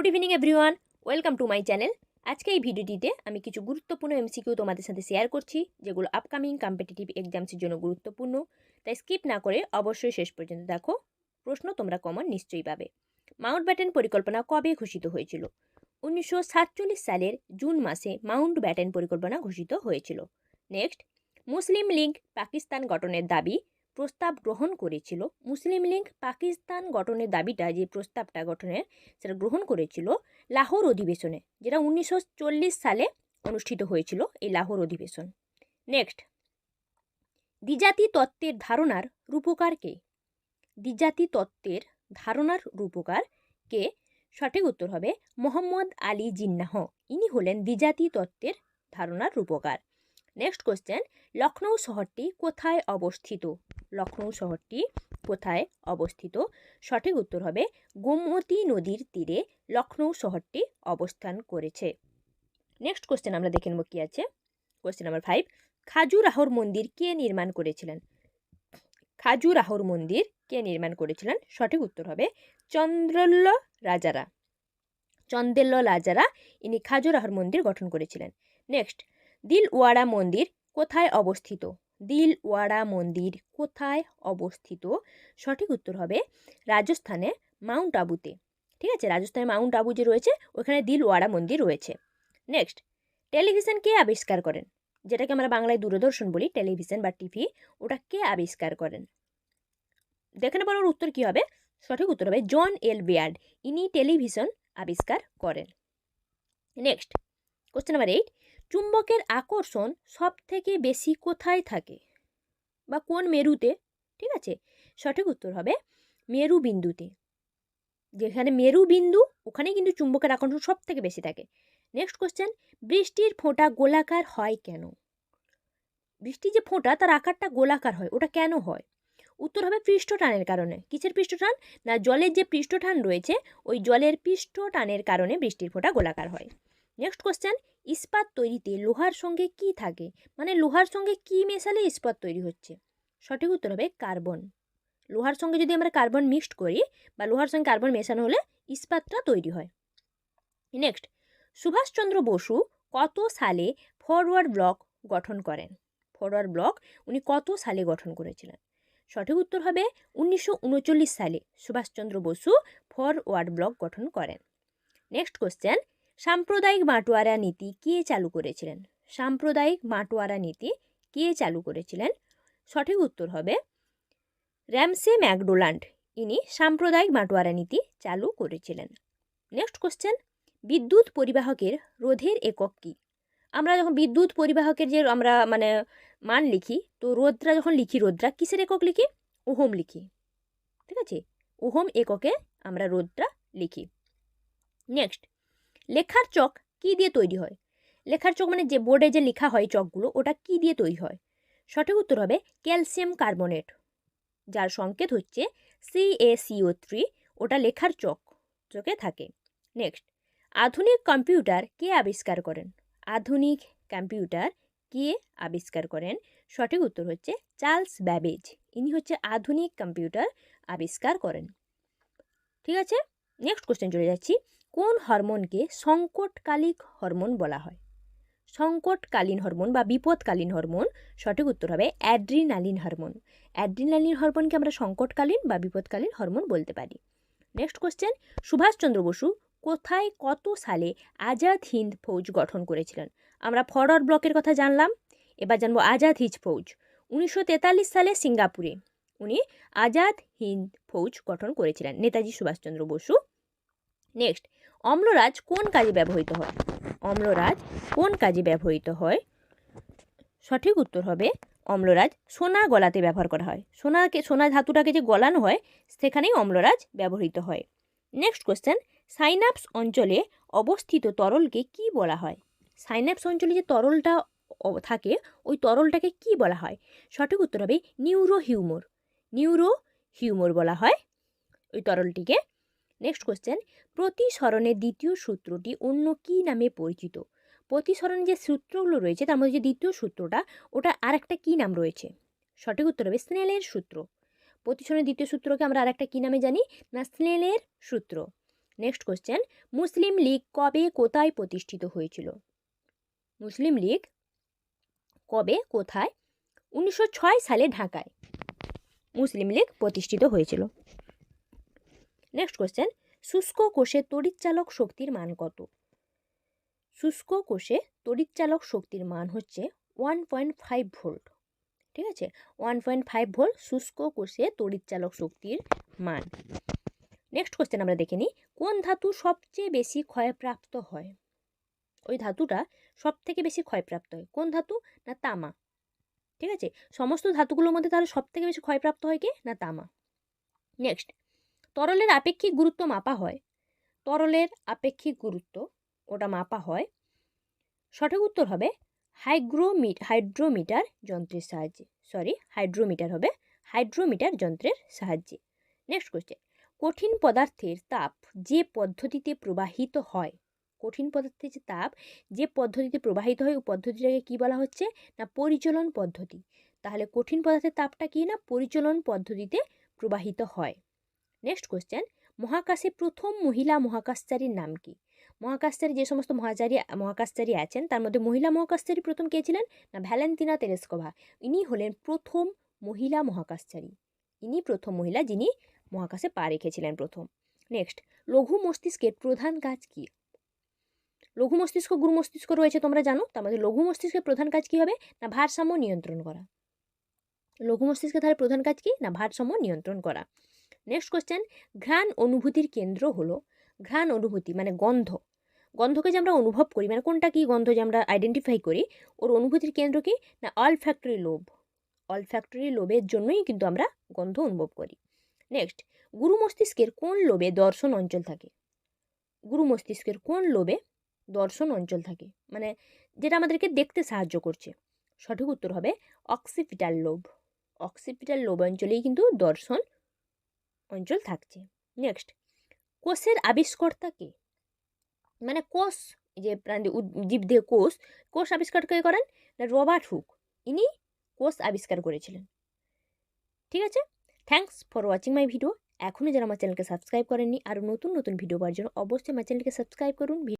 Good evening everyone, welcome to my channel. আজকে এই ভিডিওটিতে আমি কিছু গুরুত্বপূর্ণ এমসিকিউ তোমাদের সাথে শেয়ার করছি, যেগুলো আপকামিং কম্পিটিটিভ এক্সামসের জন্য গুরুত্বপূর্ণ। তাই স্কিপ না করে অবশ্যই শেষ পর্যন্ত দেখো। প্রশ্ন তোমরা কমন নিশ্চয়ই পাবে। মাউন্টব্যাটেন পরিকল্পনা কবে ঘোষিত হয়েছিল? 1947 সালের জুন মাসে মাউন্টব্যাটেন পরিকল্পনা ঘোষিত হয়েছিল। নেক্সট, মুসলিম লীগ পাকিস্তান গঠনের দাবি প্রস্তাব গ্রহণ করেছিল। মুসলিম লীগ পাকিস্তান গঠনের দাবিটা, যে প্রস্তাবটা গঠনের, সেটা গ্রহণ করেছিল লাহোর অধিবেশনে, যেটা 1940 সালে অনুষ্ঠিত হয়েছিল এই লাহোর অধিবেশন। নেক্সট, দ্বিজাতি তত্ত্বের ধারণার রূপকার কে? দ্বিজাতি তত্ত্বের ধারণার রূপকার কে? সঠিক উত্তর হবে মোহাম্মদ আলী জিন্নাহ। ইনি হলেন দ্বিজাতি তত্ত্বের ধারণার রূপকার। নেক্সট কোশ্চেন, লখনৌ শহরটি কোথায় অবস্থিত? লখনৌ শহরটি কোথায় অবস্থিত? সঠিক উত্তর হবে গোমতী নদীর তীরে লখনৌ শহরটি অবস্থান করেছে। নেক্সট কোশ্চেন আমরা দেখে নেব কি আছে। কোশ্চেন নাম্বার 5, খাজুরাহোর মন্দির কে নির্মাণ করেছিলেন? খাজুরাহোর মন্দির কে নির্মাণ করেছিলেন? সঠিক উত্তর হবে চন্দ্রল্ল রাজারা। চন্দেল্ল রাজারা ইনি খাজুরাহোর মন্দির গঠন করেছিলেন। নেক্সট, দিলওয়াড়া মন্দির কোথায় অবস্থিত? দিলওয়াড়া মন্দির কোথায় অবস্থিত? সঠিক উত্তর হবে রাজস্থানে মাউন্ট আবুতে। ঠিক আছে, রাজস্থানে মাউন্ট আবু যে রয়েছে ওখানে দিলওয়াড়া মন্দির রয়েছে। নেক্সট, টেলিভিশন কে আবিষ্কার করেন? যেটাকে আমরা বাংলায় দূরদর্শন বলি, টেলিভিশন বা টিভি, ওটা কে আবিষ্কার করেন? দেখে নেবার ওর উত্তর কী হবে? সঠিক উত্তর হবে জন এল বেয়ার্ড। ইনি টেলিভিশন আবিষ্কার করেন। নেক্সট, কোশ্চেন নাম্বার 8, চুম্বকের আকর্ষণ সব থেকে বেশি কোথায় থাকে বা কোন মেরুতে? ঠিক আছে, সঠিক উত্তর হবে মেরু বিন্দুতে। যেখানে মেরু বিন্দু ওখানেই কিন্তু চুম্বকের আকর্ষণ সব থেকে বেশি থাকে। নেক্সট কোশ্চেন, বৃষ্টির ফোঁটা গোলাকার হয় কেন? বৃষ্টির যে ফোঁটা তার আকারটা গোলাকার হয়, ওটা কেন হয়? উত্তর হবে পৃষ্ঠটানের কারণে। কিসের পৃষ্ঠটান? না, জলের যে পৃষ্ঠটান রয়েছে ওই জলের পৃষ্ঠটানের কারণে বৃষ্টির ফোঁটা গোলাকার হয়। নেক্সট কোশ্চেন, ইস্পাত তৈরিতে লোহার সঙ্গে কি থাকে? মানে লোহার সঙ্গে কি মেশালে ইস্পাত তৈরি হচ্ছে? সঠিক উত্তর হবে কার্বন। লোহার সঙ্গে যদি আমরা কার্বন মিক্সড করি বা লোহার সঙ্গে কার্বন মেশানো হলে ইস্পাতটা তৈরি হয়। নেক্সট, সুভাষচন্দ্র বসু কত সালে ফরওয়ার্ড ব্লক গঠন করেন? ফরওয়ার্ড ব্লক উনি কত সালে গঠন করেছিলেন? সঠিক উত্তর হবে 1939 সালে সুভাষচন্দ্র বসু ফরওয়ার্ড ব্লক গঠন করেন। নেক্সট কোশ্চেন, সাম্প্রদায়িক বাঁটোয়ারা নীতি কে চালু করেছিলেন? সাম্প্রদায়িক বাঁটোয়ারা নীতি কে চালু করেছিলেন? সঠিক উত্তর হবে র্যামসে ম্যাকডোনাল্ড। ইনি সাম্প্রদায়িক বাঁটোয়ারা নীতি চালু করেছিলেন। নেক্সট কোশ্চেন, বিদ্যুৎ পরিবাহকের রোধের একক কী? আমরা যখন বিদ্যুৎ পরিবাহকের যে আমরা মান লিখি, তো রোধটা যখন লিখি, রোধটা কিসের একক লিখি? ওহম লিখি। ঠিক আছে, ওহম এককে আমরা রোধটা লিখি। নেক্সট, লেখার চক কি দিয়ে তৈরি হয়? লেখার চক মানে যে বোর্ডে যে লেখা হয় চকগুলো, ওটা কি দিয়ে তৈরি হয়? সঠিক উত্তর হবে ক্যালসিয়াম কার্বনেট, যার সংকেত হচ্ছে CaCO3। ওটা লেখার চকে থাকে। নেক্সট, আধুনিক কম্পিউটার কে আবিষ্কার করেন? আধুনিক কম্পিউটার কে আবিষ্কার করেন? সঠিক উত্তর হচ্ছে চার্লস ব্যাবেজ। ইনি হচ্ছে আধুনিক কম্পিউটার আবিষ্কার করেন। ঠিক আছে, নেক্সট কোশ্চেন চলে যাচ্ছি। কোন হরমোনকে সংকটকালিক হরমোন বলা হয়? সংকটকালীন হরমোন বা বিপদকালীন হরমোন। সঠিক উত্তর হবে অ্যাড্রিনালিন হরমোন। অ্যাড্রিনালিন হরমোনকে আমরা সংকটকালীন বা বিপদকালীন হরমোন বলতে পারি। নেক্সট কোশ্চেন, সুভাষচন্দ্র বসু কোথায় কত সালে আজাদ হিন্দ ফৌজ গঠন করেছিলেন? আমরা ফরওয়ার্ড ব্লকের কথা জানলাম, এবার জানবো আজাদ হিন্দ ফৌজ। 1943 সালে সিঙ্গাপুরে উনি আজাদ হিন্দ ফৌজ গঠন করেছিলেন, নেতাজি সুভাষচন্দ্র বসু। নেক্সট, অম্লরাজ কোন কাজে ব্যবহৃত হয়? অম্লরাজ কোন কাজে ব্যবহৃত হয়? সঠিক উত্তর হবে অম্লরাজ সোনা গলাতে ব্যবহার করা হয়। সোনা ধাতুটাকে যে গলানো হয় সেখানেই অম্লরাজ ব্যবহৃত হয়। নেক্সট কোশ্চেন, সাইনাপস অঞ্চলে অবস্থিত তরলকে কি বলা হয়? সাইনাপস অঞ্চলে যে তরলটা থাকে ওই তরলটাকে কি বলা হয়? সঠিক উত্তর হবে নিউরোহিউমর। নিউরোহিউমর বলা হয় ওই তরলটিকে। নেক্সট কোশ্চেন, প্রতিসরণের দ্বিতীয় সূত্রটি অন্য কী নামে পরিচিত? প্রতিসরণ যে সূত্রগুলো রয়েছে তার মধ্যে যে দ্বিতীয় সূত্রটা, ওটা আরেকটা কী নাম রয়েছে? সঠিক উত্তর হবে স্নেলের সূত্র। প্রতিসরণের দ্বিতীয় সূত্রকে আমরা আরেকটা কী নামে জানি? না, স্নেলের সূত্র। নেক্সট কোশ্চেন, মুসলিম লীগ কবে কোথায় প্রতিষ্ঠিত হয়েছিল? মুসলিম লীগ কবে কোথায়? 1906 সালে ঢাকায় মুসলিম লীগ প্রতিষ্ঠিত হয়েছিল। নেক্সট কোশ্চেন, শুষ্ক কোষে তড়িৎচালক শক্তির মান কত? শুষ্ক কোষে তড়িৎচালক শক্তির মান হচ্ছে 1.5 ভোল্ট। ঠিক আছে, 1.5 ভোল্ট শুষ্ক কোষে তড়িৎচালক শক্তির মান। নেক্সট কোশ্চেন আমরা দেখে নিই, কোন ধাতু সবচেয়ে বেশি ক্ষয়প্রাপ্ত হয়? ওই ধাতুটা সব থেকে বেশি ক্ষয়প্রাপ্ত হয় কোন ধাতু? না তামা। ঠিক আছে, সমস্ত ধাতুগুলোর মধ্যে তাহলে সব থেকে বেশি ক্ষয়প্রাপ্ত হয় কি? না তামা। নেক্সট, তরলের আপেক্ষিক গুরুত্ব মাপা হয়। তরলের আপেক্ষিক গুরুত্ব ওটা মাপা হয়, সঠিক উত্তর হবে হাইড্রোমিটার যন্ত্রের সাহায্যে। হাইড্রোমিটার হবে, হাইড্রোমিটার যন্ত্রের সাহায্যে। নেক্সট কোশ্চেন, কঠিন পদার্থের তাপ যে পদ্ধতিতে প্রবাহিত হয়, কঠিন পদার্থের যে তাপ যে পদ্ধতিতে প্রবাহিত হয় ওই পদ্ধতিটাকে কি বলা হচ্ছে? না পরিচলন পদ্ধতি। তাহলে কঠিন পদার্থের তাপটা কি? না পরিচলন পদ্ধতিতে প্রবাহিত হয়। নেক্সট কোশ্চেন, মহাকাশে প্রথম মহিলা মহাকাশচারীর নাম কি? মহাকাশচারী যে সমস্ত মহাকাশচারী আছেন তার মধ্যে মহিলা মহাকাশচারী প্রথম কে ছিলেন? না ভ্যালেন্তিনা তেরেস্কোভা। ইনি হলেন প্রথম মহিলা মহাকাশচারী। ইনি প্রথম মহিলা যিনি মহাকাশে পা রেখেছিলেন প্রথম। নেক্সট, লঘু মস্তিষ্কের প্রধান কাজ কি? লঘু মস্তিষ্ক গুরু মস্তিষ্ক রয়েছে তোমরা জানো, তার মধ্যে লঘু মস্তিষ্কের প্রধান কাজ কি হবে? না ভারসাম্য নিয়ন্ত্রণ করা। লঘু মস্তিষ্কের তাহলে প্রধান কাজ কি? না ভারসাম্য নিয়ন্ত্রণ করা। নেক্সট কোশ্চেন, ঘ্রাণ অনুভূতির কেন্দ্র হলো, ঘ্রাণ অনুভূতি মানে গন্ধ, গন্ধকে যে আমরা অনুভব করি মানে কোনটা কি গন্ধ যে আমরা আইডেন্টিফাই করি, ওর অনুভূতির কেন্দ্র কি? না অলফ্যাক্টরি লোব। অলফ্যাক্টরি লোবের জন্যই কিন্তু আমরা গন্ধ অনুভব করি। নেক্সট, গুরু মস্তিষ্কের কোন লোবে দর্শন অঞ্চল থাকে? গুরু মস্তিষ্কের কোন লোবে দর্শন অঞ্চল থাকে, মানে যেটা আমাদেরকে দেখতে সাহায্য করছে? সঠিক উত্তর হবে অক্সিপিটাল লোব। অক্সিপিটাল লোব অঞ্চলেই কিন্তু দর্শন অঞ্চল থাকছে। নেক্সট, কোষের আবিষ্কর্তা কে? মানে কোষ, যে প্রাণী জীবদেহ কোষ, কোষ আবিষ্কার কে করেন? না রবার্ট হুক। ইনি কোষ আবিষ্কার করেছিলেন। ঠিক আছে, thanks for watching my video. এখনও যারা আমার চ্যানেলকে সাবস্ক্রাইব করেননি, আরও নতুন নতুন ভিডিও পাওয়ার জন্য অবশ্যই আমার চ্যানেলকে সাবস্ক্রাইব করুন।